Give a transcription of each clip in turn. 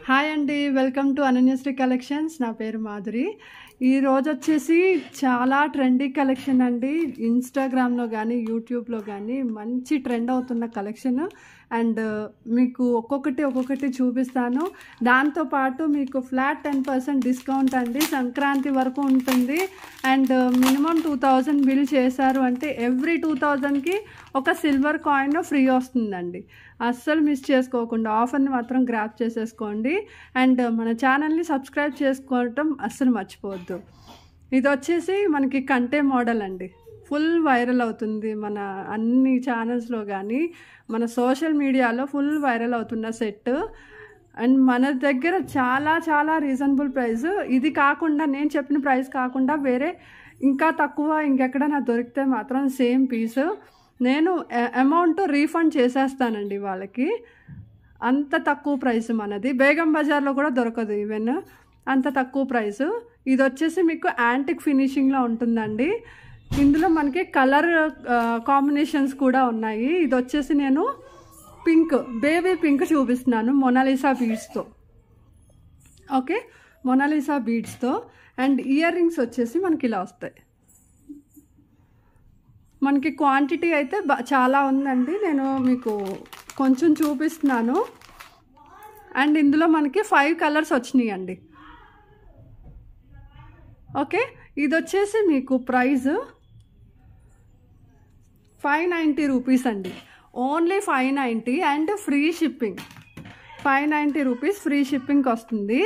Hi అండి, welcome to Ananyasri collections. నా పేరు మాధురి. ఈరోజు వచ్చేసి చాలా ట్రెండీ కలెక్షన్ అండి. ఇన్స్టాగ్రామ్లో కానీ యూట్యూబ్లో కానీ మంచి ట్రెండ్ అవుతున్న కలెక్షన్. అండ్ మీకు ఒక్కొక్కటి చూపిస్తాను. దాంతోపాటు మీకు ఫ్లాట్ 10% డిస్కౌంట్ అండి, సంక్రాంతి వరకు ఉంటుంది. అండ్ మినిమం 2000 బిల్ చేశారు అంటే ఎవ్రీ 2000కి ఒక సిల్వర్ కాయిన్ ఫ్రీ వస్తుందండి. అస్సలు మిస్ చేసుకోకుండా ఆఫర్ని మాత్రం గ్రాప్ చేసేసుకోండి. అండ్ మన ఛానల్ని సబ్స్క్రైబ్ చేసుకోవటం అస్సలు మర్చిపోవద్దు. ఇది వచ్చేసి మనకి కంటే మోడల్ అండి, ఫుల్ వైరల్ అవుతుంది మన అన్ని ఛానల్స్లో కానీ మన సోషల్ మీడియాలో ఫుల్ వైరల్ అవుతున్న సెట్. అండ్ మన దగ్గర చాలా రీజనబుల్ ప్రైస్. ఇది కాకుండా నేను చెప్పిన ప్రైస్ కాకుండా వేరే ఇంకా తక్కువ ఇంకెక్కడైనా దొరికితే మాత్రం సేమ్ పీసు నేను అమౌంట్ రీఫండ్ చేసేస్తానండి వాళ్ళకి. అంత తక్కువ ప్రైస్ మనది. బేగం బజార్లో కూడా దొరకదు ఈవెన్, అంత తక్కువ ప్రైస్. ఇది వచ్చేసి మీకు యాంటిక్ ఫినిషింగ్లో ఉంటుందండి. ఇందులో మనకి కలర్ కాంబినేషన్స్ కూడా ఉన్నాయి. ఇది వచ్చేసి నేను పింక్, బేబీ పింక్ చూపిస్తున్నాను మొనాలిసా బీడ్స్తో. ఓకే, మొనాలిసా బీడ్స్తో. అండ్ ఇయర్ రింగ్స్ వచ్చేసి మనకి ఇలా వస్తాయి. మనకి క్వాంటిటీ అయితే చాలా ఉందండి, నేను మీకు కొంచెం చూపిస్తున్నాను. అండ్ ఇందులో మనకి 5 కలర్స్ వచ్చినాయి అండి. ఓకే, ఇది వచ్చేసి మీకు ప్రైస్ 590 రూపీస్ అండి, only 590 and free shipping. 590 rupees free షిప్పింగ్కి వస్తుంది.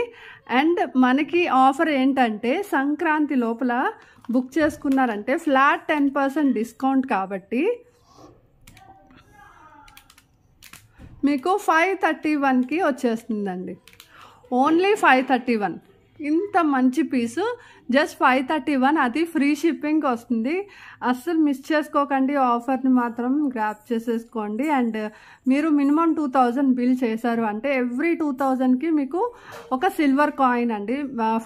అండ్ మనకి ఆఫర్ ఏంటంటే సంక్రాంతి లోపల బుక్ చేసుకున్నారంటే ఫ్లాట్ 10% డిస్కౌంట్ కాబట్టి మీకు 531కి వచ్చేస్తుందండి. ఓన్లీ 531. ఇంత మంచి పీసు జస్ట్ 531, అది ఫ్రీ షిప్పింగ్కి వస్తుంది. అస్సలు మిస్ చేసుకోకండి, ఆఫర్ని మాత్రం గ్రాప్ చేసేసుకోండి. అండ్ మీరు మినిమం 2000 బిల్ చేశారు అంటే ఎవ్రీ 2000కి మీకు ఒక సిల్వర్ కాయిన్ అండి.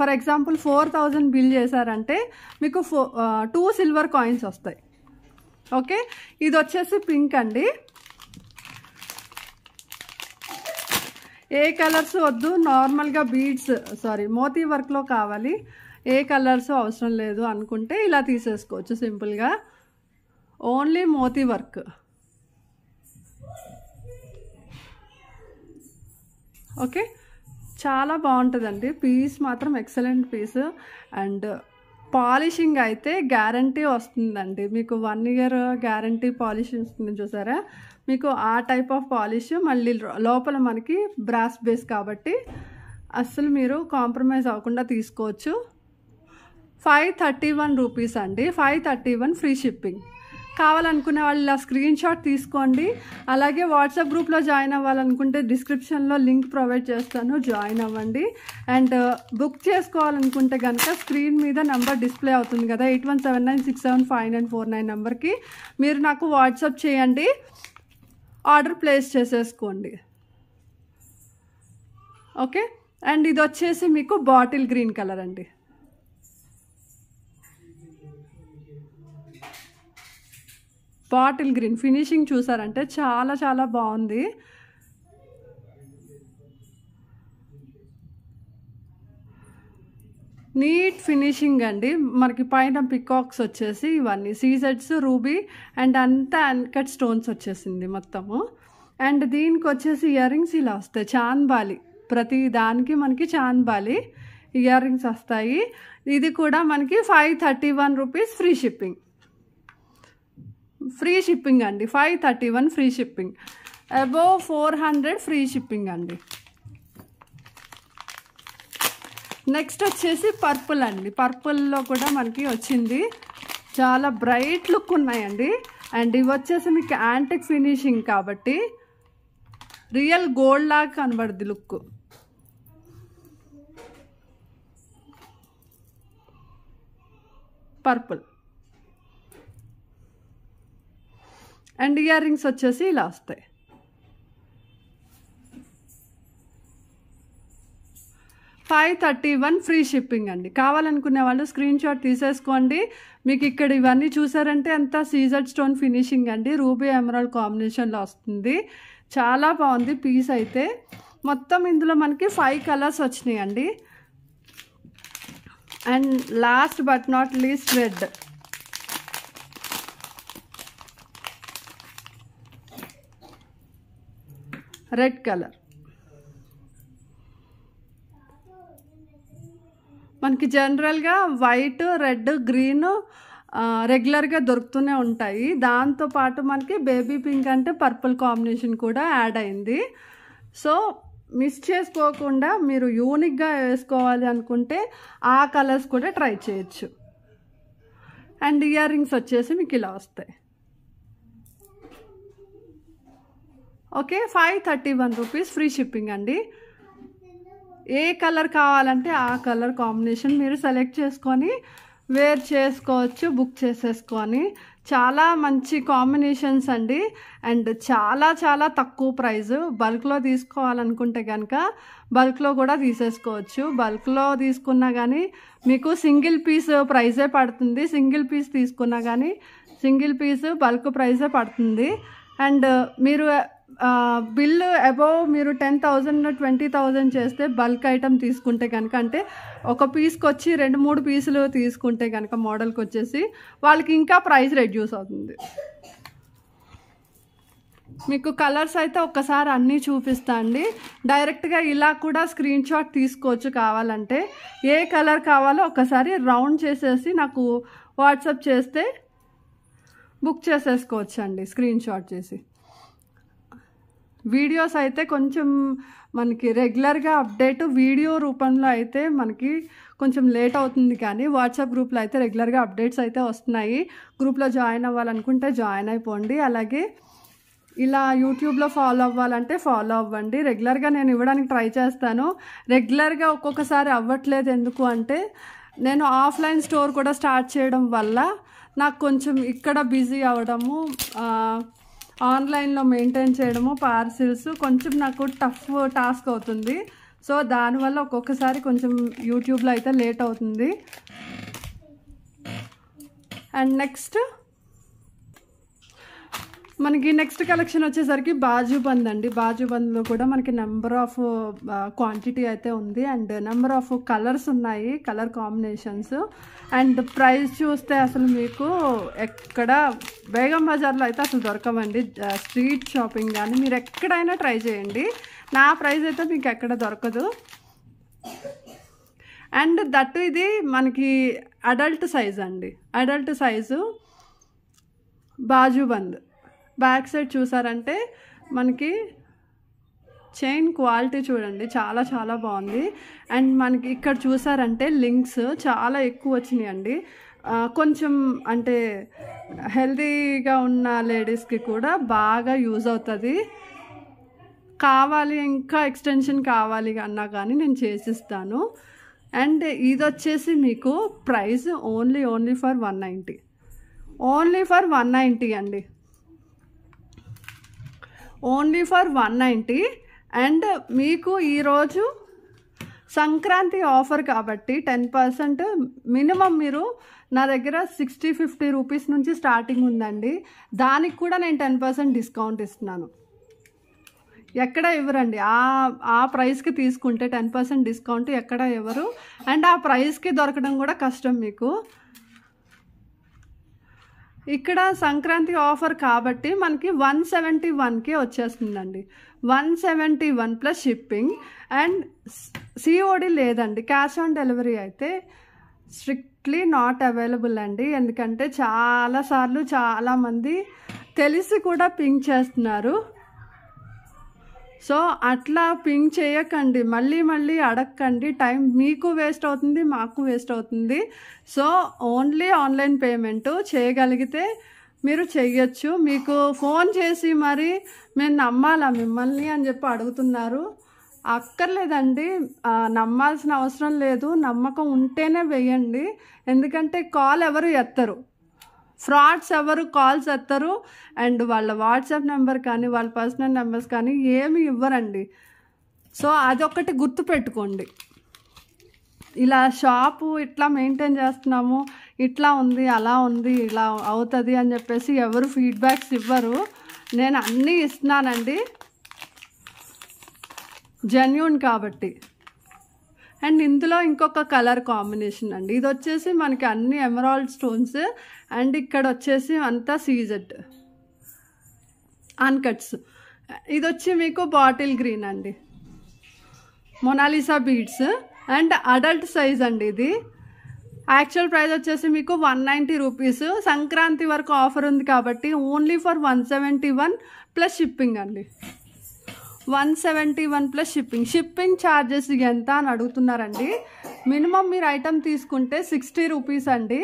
ఫర్ ఎగ్జాంపుల్ 4000 బిల్ చేశారంటే మీకు 2 సిల్వర్ కాయిన్స్ వస్తాయి. ఓకే, ఇది వచ్చేసి పింక్ అండి. ఏ కలర్స్ వద్దు, నార్మల్గా బీడ్స్ మోతీ వర్క్లో కావాలి, ఏ కలర్స్ అవసరం లేదు అనుకుంటే ఇలా తీసేసుకోవచ్చు సింపుల్గా. Only Moti work. ఓకే, చాలా బాగుంటుందండి. పీస్ మాత్రం ఎక్సలెంట్ పీస్. అండ్ పాలిషింగ్ అయితే గ్యారంటీ వస్తుందండి మీకు. 1 ఇయర్ గ్యారంటీ పాలిష్ వస్తుంది చూసారా, మీకు ఆ టైప్ ఆఫ్ పాలిష్. మళ్ళీ లోపల మనకి బ్రాస్ బేస్ కాబట్టి అస్సలు మీరు కాంప్రమైజ్ అవ్వకుండా తీసుకోవచ్చు. 531 రూపీస్ అండి, 531 ఫ్రీ షిప్పింగ్. కావాలనుకునే వాళ్ళు ఇలా స్క్రీన్ షాట్ తీసుకోండి. అలాగే వాట్సాప్ గ్రూప్లో జాయిన్ అవ్వాలనుకుంటే డిస్క్రిప్షన్లో లింక్ ప్రొవైడ్ చేస్తాను, జాయిన్ అవ్వండి. అండ్ బుక్ చేసుకోవాలనుకుంటే కనుక స్క్రీన్ మీద నెంబర్ డిస్ప్లే అవుతుంది కదా, 8179675949 నెంబర్కి మీరు నాకు వాట్సాప్ చేయండి, ఆర్డర్ ప్లేస్ చేసేసుకోండి. ఓకే, అండ్ ఇది వచ్చేసి మీకు బాటిల్ గ్రీన్ కలర్ అండి. బాటిల్ గ్రీన్ ఫినిషింగ్ చూసారంటే చాలా బాగుంది. నీట్ ఫినిషింగ్ అండి. మనకి పైన పికాక్స్ వచ్చేసి ఇవన్నీ సీజెడ్స్, రూబీ అండ్ అంతా అన్కట్ స్టోన్స్ వచ్చేసింది మొత్తము. అండ్ దీనికి వచ్చేసి ఇయర్ రింగ్స్ ఇలా వస్తాయి, చాంద్బాలి. ప్రతి దానికి మనకి చాంద్బాలి ఇయర్ రింగ్స్ వస్తాయి. ఇది కూడా మనకి 531 rupees free shipping. Free shipping అండి, 531 free shipping. Above 400 free shipping అండి. నెక్స్ట్ వచ్చేసి పర్పుల్ అండి. పర్పుల్లో కూడా మనకి వచ్చింది, చాలా బ్రైట్ లుక్ ఉన్నాయండి. అండ్ ఇవి వచ్చేసి మీకు యాంటిక్ ఫినిషింగ్ కాబట్టి రియల్ గోల్డ్ లాగా కనబడుద్ది look. Purple. And earrings వచ్చేసి ఇలా వస్తాయి. 531 ఫ్రీ షిప్పింగ్ అండి. కావాలనుకునే వాళ్ళు స్క్రీన్ షాట్ తీసేసుకోండి. మీకు ఇక్కడ ఇవన్నీ చూసారంటే అంతా సీజెడ్ స్టోన్ ఫినిషింగ్ అండి, రూబీ ఎమరాల్డ్ కాంబినేషన్లో వస్తుంది. చాలా బాగుంది పీస్ అయితే. మొత్తం ఇందులో మనకి 5 కలర్స్ వచ్చినాయండి. And last but not least red. Red colour మనకి జనరల్గా వైట్, రెడ్, గ్రీన్ రెగ్యులర్గా దొరుకుతూనే ఉంటాయి. దాంతోపాటు మనకి బేబీ పింక్ అంటే పర్పుల్ కాంబినేషన్ కూడా యాడ్ అయింది. సో మిస్ చేసుకోకుండా మీరు యూనిక్గా వేసుకోవాలి అనుకుంటే ఆ కలర్స్ కూడా ట్రై చేయొచ్చు. అండ్ ఇయర్ రింగ్స్ వచ్చేసి మీకు ఇలా వస్తాయి. ఓకే, 531 రూపీస్, ఫ్రీ షిప్పింగ్ అండి. ఏ కలర్ కావాలంటే ఆ కలర్ కాంబినేషన్ మీరు సెలెక్ట్ చేసుకొని వేర్ చేసుకోవచ్చు, బుక్ చేసేసుకొని. చాలా మంచి కాంబినేషన్స్ అండి. అండ్ చాలా చాలా తక్కువ ప్రైస్. బల్క్లో తీసుకోవాలనుకుంటే కనుక బల్క్లో కూడా తీసేసుకోవచ్చు. బల్క్లో తీసుకున్నా కానీ మీకు సింగిల్ పీస్ ప్రైజే పడుతుంది. సింగిల్ పీస్ తీసుకున్నా కానీ సింగిల్ పీస్ బల్క్ ప్రైజే పడుతుంది. అండ్ మీరు బిల్లు అబౌవ్ మీరు 10,000 20,000 చేస్తే బల్క్ ఐటమ్ తీసుకుంటే కనుక, అంటే ఒక పీస్కి వచ్చి 2-3 పీసులు తీసుకుంటే కనుక మోడల్కి వచ్చేసి వాళ్ళకి ఇంకా ప్రైస్ రెడ్యూస్ అవుతుంది. మీకు కలర్స్ అయితే ఒక్కసారి అన్నీ చూపిస్తా అండి. డైరెక్ట్గా ఇలా కూడా స్క్రీన్ షాట్ తీసుకోవచ్చు కావాలంటే. ఏ కలర్ కావాలో ఒకసారి రౌండ్ చేసేసి నాకు వాట్సాప్ చేస్తే బుక్ చేసేసుకోవచ్చు అండి, స్క్రీన్ షాట్ చేసి. వీడియోస్ అయితే కొంచెం మనకి రెగ్యులర్గా అప్డేట్ వీడియో రూపంలో అయితే మనకి కొంచెం లేట్ అవుతుంది, కానీ వాట్సాప్ గ్రూప్లో అయితే రెగ్యులర్గా అప్డేట్స్ అయితే వస్తున్నాయి. గ్రూప్లో జాయిన్ అవ్వాలనుకుంటే జాయిన్ అయిపోండి. అలాగే ఇలా యూట్యూబ్లో ఫాలో అవ్వాలంటే ఫాలో అవ్వండి. రెగ్యులర్గా నేను ఇవ్వడానికి ట్రై చేస్తాను. రెగ్యులర్గా ఒక్కొక్కసారి అవ్వట్లేదు. ఎందుకు అంటే నేను ఆఫ్లైన్ స్టోర్ కూడా స్టార్ట్ చేయడం వల్ల నాకు కొంచెం ఇక్కడ బిజీ అవ్వడము, ఆన్లైన్లో మెయింటైన్ చేయడము, పార్సిల్స్ కొంచెం నాకు టఫ్ టాస్క్ అవుతుంది. సో దానివల్ల ఒక్కొక్కసారి కొంచెం యూట్యూబ్లో అయితే లేట్ అవుతుంది. అండ్ మనకి నెక్స్ట్ కలెక్షన్ వచ్చేసరికి బాజుబంద్ అండి. బాజుబంద్లో కూడా మనకి నెంబర్ ఆఫ్ క్వాంటిటీ అయితే ఉంది. అండ్ నెంబర్ ఆఫ్ కలర్స్ ఉన్నాయి, కలర్ కాంబినేషన్స్. అండ్ ప్రైస్ చూస్తే అసలు మీకు ఎక్కడ బేగం బజార్లో అయితే అసలు దొరకవండి. స్ట్రీట్ షాపింగ్ కానీ మీరు ఎక్కడైనా ట్రై చేయండి, నా ప్రైస్ అయితే మీకు ఎక్కడ దొరకదు. అండ్ దట్టు ఇది మనకి అడల్ట్ సైజ్ అండి. Adult size bajuband. Back side చూసారంటే మనకి చైన్ క్వాలిటీ చూడండి, చాలా చాలా బాగుంది. అండ్ మనకి ఇక్కడ చూసారంటే లింక్స్ చాలా ఎక్కువ వచ్చినాయి అండి. కొంచెం అంటే హెల్తీగా ఉన్న లేడీస్కి కూడా బాగా యూజ్ అవుతుంది. కావాలి ఇంకా ఎక్స్టెన్షన్ కావాలి అన్నా కానీ నేను చేసిస్తాను. అండ్ ఇది వచ్చేసి మీకు price only for 190. Only for 190 అండి. Only for 190. అండ్ మీకు ఈరోజు సంక్రాంతి ఆఫర్ కాబట్టి 10% మినిమం మీరు నా దగ్గర 60-50 రూపీస్ నుంచి స్టార్టింగ్ ఉందండి. దానికి కూడా నేను 10% డిస్కౌంట్ ఇస్తున్నాను. ఎక్కడ ఇవ్వరండి. ఆ ప్రైస్కి తీసుకుంటే 10% డిస్కౌంట్ ఎక్కడ ఇవ్వరు. అండ్ ఆ ప్రైస్కి దొరకడం కూడా కష్టం మీకు. ఇక్కడ సంక్రాంతి ఆఫర్ కాబట్టి మనకి 171కే వచ్చేస్తుందండి. 171 ప్లస్ షిప్పింగ్. అండ్ సిఓడి లేదండి, క్యాష్ ఆన్ డెలివరీ అయితే స్ట్రిక్ట్లీ నాట్ అవైలబుల్ అండి. ఎందుకంటే చాలాసార్లు చాలామంది తెలిసి కూడా పింక్ చేస్తున్నారు. సో అట్లా పింక్ చేయకండి, మళ్ళీ అడగకండి. టైం మీకు వేస్ట్ అవుతుంది, మాకు వేస్ట్ అవుతుంది. సో ఓన్లీ ఆన్లైన్ పేమెంట్ చేయగలిగితే మీరు చెయ్యొచ్చు. మీకు ఫోన్ చేసి మరి మేము నమ్మాలా మిమ్మల్ని అని చెప్పి అడుగుతున్నారు. అక్కర్లేదండి, నమ్మాల్సిన అవసరం లేదు. నమ్మకం ఉంటేనే వేయండి. ఎందుకంటే కాల్ ఎవరు ఎత్తరు, ఫ్రాడ్స్ ఎవరు కాల్స్ ఎత్తరు. అండ్ వాళ్ళ వాట్సాప్ నెంబర్ కానీ వాళ్ళ పర్సనల్ నెంబర్స్ కానీ ఏమి ఇవ్వరండి. సో అదొకటి గుర్తుపెట్టుకోండి. ఇలా షాపు ఇట్లా మెయింటైన్ చేస్తున్నాము, ఇట్లా ఉంది, అలా ఉంది, ఇలా అవుతుంది అని చెప్పేసి ఎవరు ఫీడ్బ్యాక్స్ ఇవ్వరు. నేను అన్నీ ఇస్తున్నానండి. జెన్యూన్ కాబట్టి. అండ్ ఇందులో ఇంకొక కలర్ కాంబినేషన్ అండి. ఇది వచ్చేసి మనకి అన్ని ఎమరాల్డ్ స్టోన్స్ అండ్ ఇక్కడ వచ్చేసి అంతా సీజెడ్ అన్కట్స్. ఇది వచ్చి మీకు బాటిల్ గ్రీన్ అండి, Mona Lisa beads and adult size అండి. ఇది యాక్చువల్ ప్రైస్ వచ్చేసి మీకు 190 రూపీస్. సంక్రాంతి వరకు ఆఫర్ ఉంది కాబట్టి ఓన్లీ ఫర్ 171 ప్లస్ షిప్పింగ్ అండి. 171 ప్లస్ షిప్పింగ్. షిప్పింగ్ ఛార్జెస్ ఎంత అని అడుగుతున్నారండి. మినిమం మీరు ఐటమ్ తీసుకుంటే 60 రూపీస్ అండి.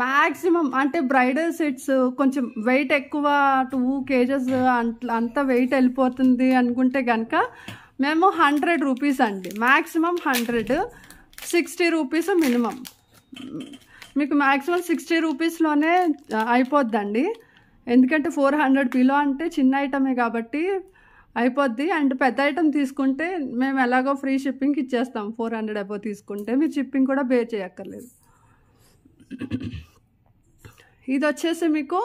మ్యాక్సిమం అంటే బ్రైడల్ సెట్స్ కొంచెం వెయిట్ ఎక్కువ 2 kgs అంత వెయిట్ వెళ్ళిపోతుంది అనుకుంటే కనుక మేము 100 రూపీస్ అండి. Maximum 100, 60 rupees minimum. మీకు మ్యాక్సిమం 60 రూపీస్లోనే అయిపోద్దండి. ఎందుకంటే 400 కిలో అంటే చిన్న ఐటమే కాబట్టి అయిపోద్ది. అండ్ పెద్ద ఐటమ్ తీసుకుంటే మేము ఎలాగో ఫ్రీ షిప్పింగ్కి ఇచ్చేస్తాం. 400 అబో తీసుకుంటే మీరు షిప్పింగ్ కూడా పే చేయక్కర్లేదు. ఇది వచ్చేసి మీకు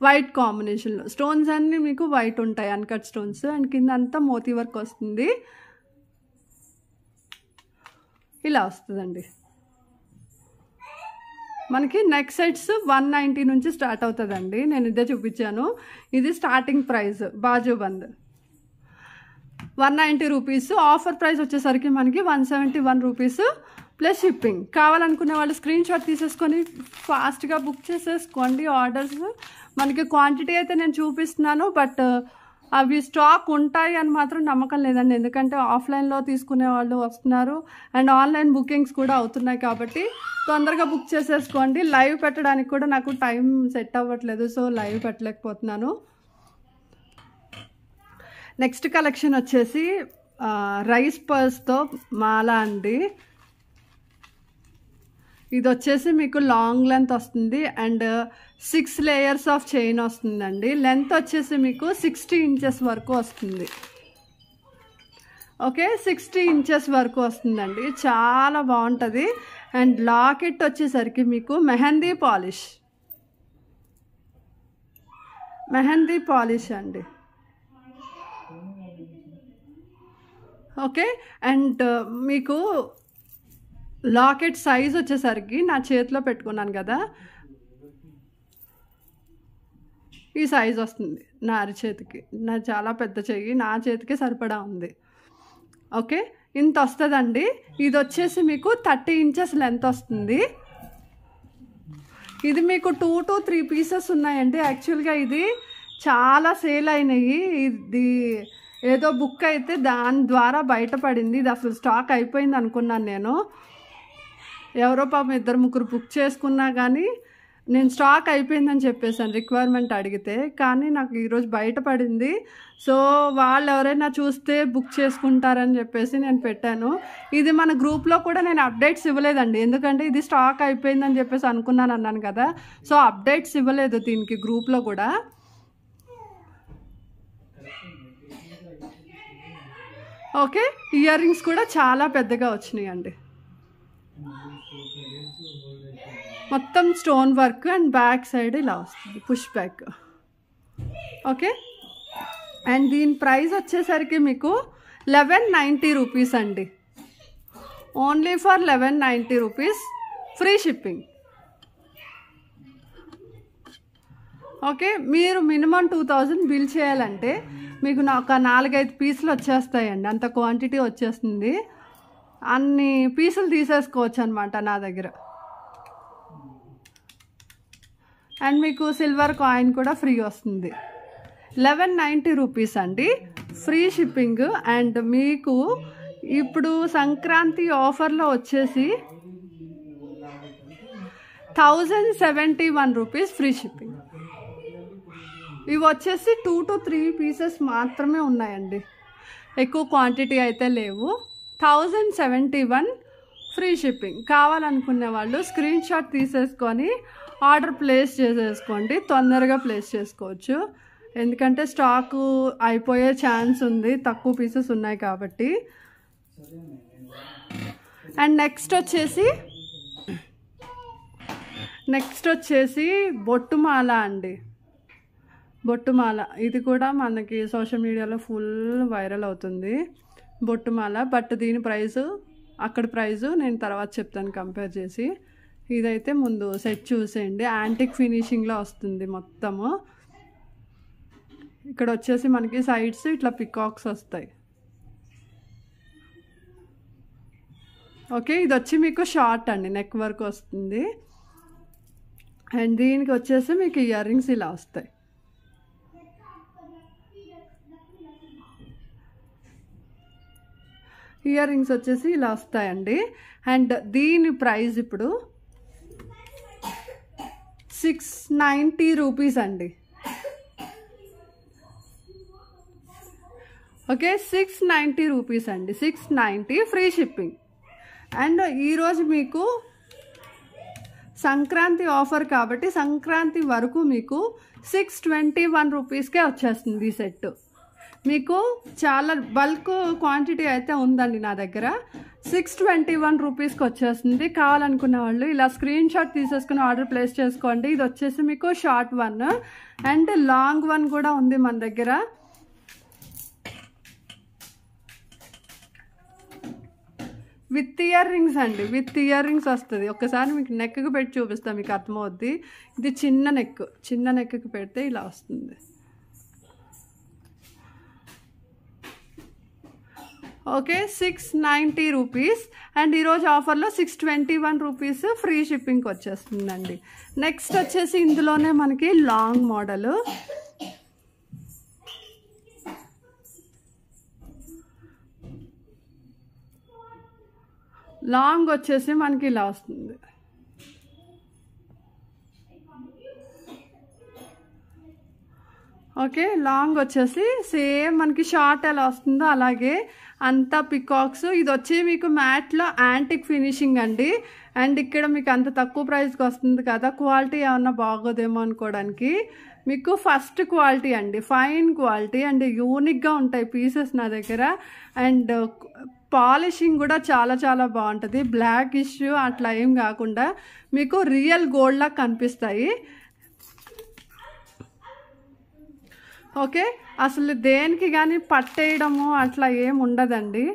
వైట్ కాంబినేషన్లో స్టోన్స్ అన్నీ మీకు వైట్ ఉంటాయి, అన్కట్ స్టోన్స్. అండ్ కింద అంతా మోతీ వర్క్ వస్తుంది. ఇలా వస్తుందండి. మనకి నెక్ సెట్స్ 190 నుంచి స్టార్ట్ అవుతుందండి. నేను ఇదే చూపించాను. ఇది starting price bajuband 190 rupees. Offer price వచ్చేసరికి మనకి 171 రూపీస్ ప్లస్ షిప్పింగ్. కావాలనుకునే వాళ్ళు స్క్రీన్ షాట్ తీసేసుకొని ఫాస్ట్గా బుక్ చేసేసుకోండి ఆర్డర్స్. మనకి క్వాంటిటీ అయితే నేను చూపిస్తున్నాను, బట్ అవి స్టాక్ ఉంటాయి అని మాత్రం నమ్మకం లేదండి. ఎందుకంటే ఆఫ్లైన్లో తీసుకునే వాళ్ళు వస్తున్నారు అండ్ ఆన్లైన్ బుకింగ్స్ కూడా అవుతున్నాయి కాబట్టి తొందరగా బుక్ చేసేసుకోండి. లైవ్ పెట్టడానికి కూడా నాకు టైం సెట్ అవ్వట్లేదు, సో లైవ్ పెట్టలేకపోతున్నాను. నెక్స్ట్ కలెక్షన్ వచ్చేసి రైస్ పర్స్తో మాల అండి. ఇది వచ్చేసి మీకు లాంగ్ లెంత్ వస్తుంది అండ్ 6 లేయర్స్ ఆఫ్ చైన్ వస్తుందండి. లెంత్ వచ్చేసి మీకు 60 ఇంచెస్ వరకు వస్తుంది. ఓకే, 60 ఇంచెస్ వరకు వస్తుందండి. చాలా బాగుంటుంది. అండ్ లాకెట్ వచ్చేసరికి మీకు మెహందీ పాలిష్ అండి. ఓకే, అండ్ మీకు లాకెట్ సైజ్ వచ్చేసరికి నా చేతిలో పెట్టుకున్నాను కదా, ఈ సైజ్ వస్తుంది నా అరిచేతికి. నా చాలా పెద్ద చెయ్యి, నా చేతికి సరిపడా ఉంది. ఓకే, ఇంత వస్తుందండి. ఇది వచ్చేసి మీకు 30 ఇంచెస్ లెంత్ వస్తుంది. ఇది మీకు 2 to 3 పీసెస్ ఉన్నాయండి. యాక్చువల్గా ఇది చాలా సేల్ అయినాయి. ఇది ఏదో బుక్ అయితే దాని ద్వారా బయటపడింది. ఇది అసలు స్టాక్ అయిపోయింది అనుకున్నాను నేను. ఎవరో పాపం 2-3 బుక్ చేసుకున్నా కానీ నేను స్టాక్ అయిపోయిందని చెప్పేసాను రిక్వైర్మెంట్ అడిగితే. కానీ నాకు ఈరోజు బయటపడింది. సో వాళ్ళు ఎవరైనా చూస్తే బుక్ చేసుకుంటారని చెప్పేసి నేను పెట్టాను. ఇది మన గ్రూప్లో కూడా నేను అప్డేట్స్ ఇవ్వలేదండి, ఎందుకంటే ఇది స్టాక్ అయిపోయిందని చెప్పేసి అన్నాను కదా. సో అప్డేట్స్ ఇవ్వలేదు దీనికి గ్రూప్లో కూడా. ఓకే, ఇయర్ రింగ్స్ కూడా చాలా పెద్దగా వచ్చినాయి అండి. మొత్తం stone work and back side ఇలా వస్తుంది పుష్ బ్యాక్. ఓకే, అండ్ దీని ప్రైస్ వచ్చేసరికి మీకు 1190 రూపీస్ అండి. Only for 1190 rupees free shipping. Okay, మీరు మినిమం 2000 బిల్ చేయాలంటే మీకు ఒక 4-5 పీసులు వచ్చేస్తాయండి. అంత క్వాంటిటీ వచ్చేస్తుంది. అన్ని పీసులు తీసేసుకోవచ్చు అనమాట నా దగ్గర. అండ్ మీకు సిల్వర్ కాయిన్ కూడా ఫ్రీ వస్తుంది. 1190 రూపీస్ అండి ఫ్రీ షిప్పింగ్. అండ్ మీకు ఇప్పుడు సంక్రాంతి ఆఫర్లో వచ్చేసి 1071 రూపీస్ ఫ్రీ షిప్పింగ్. ఇవి వచ్చేసి 2 to 3 పీసెస్ మాత్రమే ఉన్నాయండి, ఎక్కువ క్వాంటిటీ అయితే లేవు. 1071 ఫ్రీ షిప్పింగ్. కావాలనుకునే వాళ్ళు స్క్రీన్ షాట్ తీసేసుకొని ఆర్డర్ ప్లేస్ చేసేసుకోండి. తొందరగా ప్లేస్ చేసుకోవచ్చు, ఎందుకంటే స్టాకు అయిపోయే ఛాన్స్ ఉంది, తక్కువ పీసెస్ ఉన్నాయి కాబట్టి. అండ్ నెక్స్ట్ వచ్చేసి బొట్టుమాల అండి. బొట్టుమాల ఇది కూడా మనకి సోషల్ మీడియాలో ఫుల్ వైరల్ అవుతుంది. బొట్టుమాల. బట్ దీని ప్రైజు అక్కడ ప్రైజు నేను తర్వాత చెప్తాను కంపేర్ చేసి. ఇదైతే ముందు సెట్ చూసేయండి, యాంటిక్ ఫినిషింగ్లో వస్తుంది మొత్తము. ఇక్కడ వచ్చేసి మనకి సైడ్స్ ఇట్లా పికాక్స్ వస్తాయి. ఓకే, ఇది వచ్చి మీకు షార్ట్ అండి, నెక్ వర్క్ వస్తుంది. అండ్ దీనికి వచ్చేసి మీకు ఇయర్ రింగ్స్ ఇలా వస్తాయి. ఇయర్ రింగ్స్ వచ్చేసి ఇలా వస్తాయండి. అండ్ దీని ప్రైస్ ఇప్పుడు 690 రూపీస్ అండి. ఓకే, 690 రూపీస్ అండి. 690 ఫ్రీ షిప్పింగ్. అండ్ ఈరోజు మీకు సంక్రాంతి ఆఫర్ కాబట్టి సంక్రాంతి వరకు మీకు 621 రూపీస్కే వచ్చేస్తుంది ఈ సెట్. మీకు చాలా బల్క్ క్వాంటిటీ అయితే ఉందండి నా దగ్గర. 621 రూపీస్కి వచ్చేస్తుంది. కావాలనుకున్న వాళ్ళు ఇలా స్క్రీన్ షాట్ తీసేసుకుని ఆర్డర్ ప్లేస్ చేసుకోండి. ఇది వచ్చేసి మీకు short one and long one కూడా ఉంది మన దగ్గర. విత్ ఇయర్ రింగ్స్ అండి, విత్ ఇయర్ రింగ్స్ వస్తుంది. ఒక్కసారి మీకు నెక్కి పెట్టి చూపిస్తాను, మీకు అర్థమవుద్ది. ఇది చిన్న నెక్కి పెడితే ఇలా వస్తుంది. Okay, 690 rupees. అండ్ ఈరోజు ఆఫర్లో 621 రూపీస్ ఫ్రీ షిప్పింగ్కి వచ్చేస్తుందండి. నెక్స్ట్ వచ్చేసి ఇందులోనే మనకి లాంగ్ మోడల్. లాంగ్ వచ్చేసి మనకి ఇలా వస్తుంది. ఓకే, లాంగ్ వచ్చేసి సేమ్ మనకి షార్ట్ ఎలా వస్తుందో అలాగే అంతా పికాక్స్. ఇది వచ్చి మీకు మ్యాట్లో యాంటిక్ ఫినిషింగ్ అండి. అండ్ ఇక్కడ మీకు అంత తక్కువ ప్రైస్కి వస్తుంది కదా, క్వాలిటీ ఏమన్నా బాగోదేమో అనుకోవడానికి. మీకు ఫస్ట్ క్వాలిటీ అండి, ఫైన్ క్వాలిటీ అండ్ యూనిక్గా ఉంటాయి పీసెస్ నా దగ్గర. అండ్ పాలిషింగ్ కూడా చాలా చాలా బాగుంటుంది. బ్లాక్ ఇష్యూ అట్లా ఏం కాకుండా మీకు రియల్ గోల్డ్ లా కనిపిస్తాయి. ఓకే, అసలు దేనికి కానీ పట్టేయడము అట్లా ఏం ఉండదండి.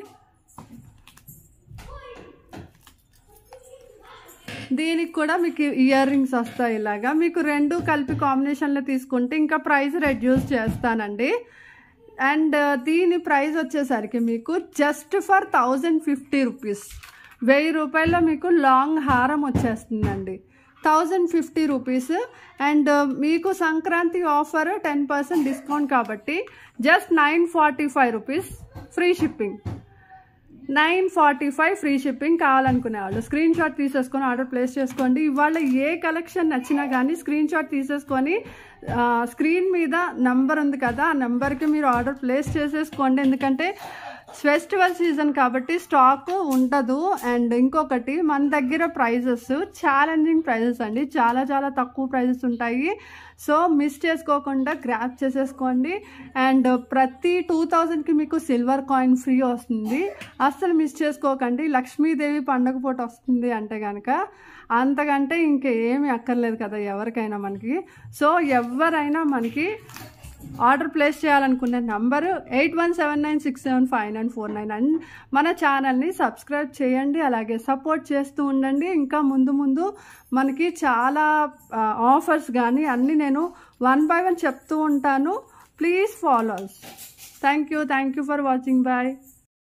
దీనికి కూడా మీకు ఇయర్ రింగ్స్ వస్తాయి ఇలాగా. మీకు రెండు కలిపి కాంబినేషన్లో తీసుకుంటే ఇంకా ప్రైస్ రెడ్యూస్ చేస్తానండి. అండ్ దీని ప్రైస్ వచ్చేసరికి మీకు జస్ట్ ఫర్ 1050 రూపీస్, 1000 రూపాయల్లో మీకు లాంగ్ హారం వచ్చేస్తుందండి. 1050 రూపీస్. అండ్ మీకు సంక్రాంతి ఆఫర్ 10% డిస్కౌంట్ కాబట్టి just 945 rupees free shipping. 945 free shipping. కావాలనుకునే వాళ్ళు స్క్రీన్ షాట్ తీసేసుకొని ఆర్డర్ ప్లేస్ చేసుకోండి. ఇవాళ ఏ కలెక్షన్ నచ్చినా కానీ స్క్రీన్ షాట్ తీసేసుకొని స్క్రీన్ మీద నెంబర్ ఉంది కదా, ఆ నెంబర్కి మీరు ఆర్డర్ ప్లేస్ చేసేసుకోండి. ఎందుకంటే ఫెస్టివల్ సీజన్ కాబట్టి స్టాక్ ఉండదు. అండ్ ఇంకొకటి మన దగ్గర ప్రైజెస్ ఛాలెంజింగ్ ప్రైజెస్ అండి, చాలా చాలా తక్కువ ప్రైజెస్ ఉంటాయి. సో మిస్ చేసుకోకుండా గ్రాప్ చేసేసుకోండి. అండ్ ప్రతి 2000కి మీకు సిల్వర్ కాయిన్ ఫ్రీ వస్తుంది. అస్సలు మిస్ చేసుకోకండి. లక్ష్మీదేవి పండగ పూట వస్తుంది అంటే కనుక అంతకంటే ఇంకేమీ అక్కర్లేదు కదా ఎవరికైనా మనకి. సో ఎవరైనా మనకి ఆర్డర్ ప్లేస్ చేయాలనుకునే నంబరు 8179675949. అండ్ మన ఛానల్ని సబ్స్క్రైబ్ చేయండి, అలాగే సపోర్ట్ చేస్తూ ఉండండి. ఇంకా ముందు ముందు మనకి చాలా ఆఫర్స్ కానీ అన్నీ నేను 1 by 1 చెప్తూ ఉంటాను. Please follow. Thank you for watching. Bye.